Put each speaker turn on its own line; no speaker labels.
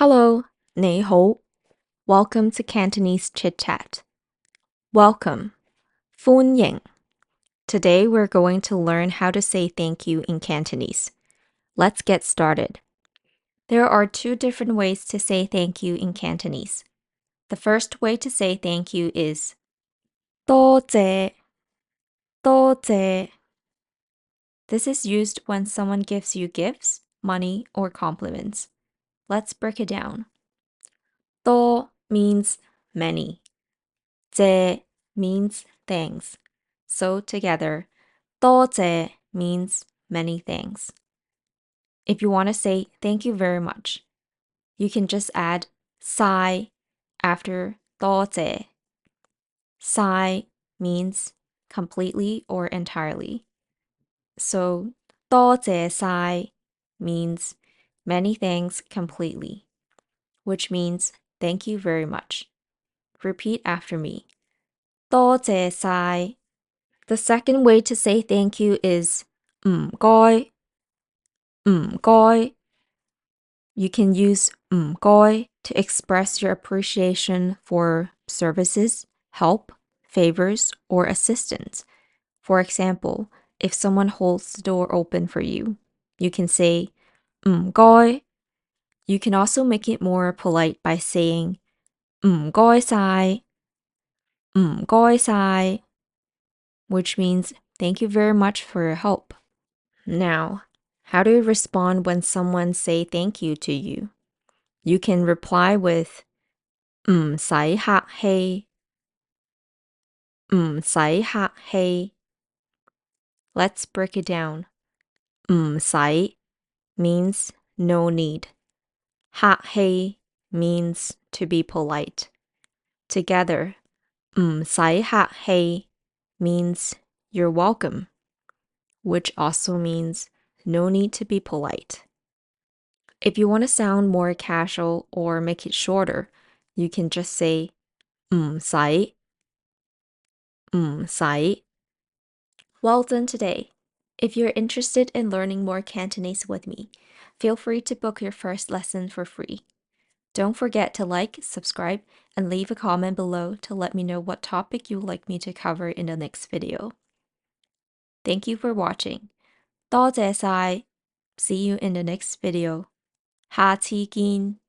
Hello, 你好. Welcome to Cantonese Chit Chat. Welcome, 歡迎. Today we're going to learn how to say thank you in Cantonese. Let's get started. There are two different ways to say thank you in Cantonese. The first way to say thank you is 多謝,多謝. This is used when someone gives you gifts, money, or compliments. Let's break it down. 多 means many. 謝 means things. So together, 多謝 means many things. If you want to say thank you very much, you can just add 晒 after 多謝. 晒 means completely or entirely. So 多謝晒 means many thanks completely, which means thank you very much. Repeat after me. 多謝晒. The second way to say thank you is 唔該,唔該. You can use 唔該 to express your appreciation for services, help, favors, or assistance. For example, if someone holds the door open for you, you can say 唔該. You can also make it more polite by saying 唔該晒,唔該晒, which means thank you very much for your help. Now, how do you respond when someone say thank you to you? You can reply with 唔使客氣,唔使客氣. Let's break it down. 唔使 means no need. 客氣 means to be polite. Together, 唔使客氣 means you're welcome, which also means no need to be polite. If you want to sound more casual or make it shorter, you can just say 唔使,唔使. Well done today. If you're interested in learning more Cantonese with me, feel free to book your first lesson for free. Don't forget to like, subscribe, and leave a comment below to let me know what topic you'd like me to cover in the next video. Thank you for watching. 多謝晒. See you in the next video. 下次見.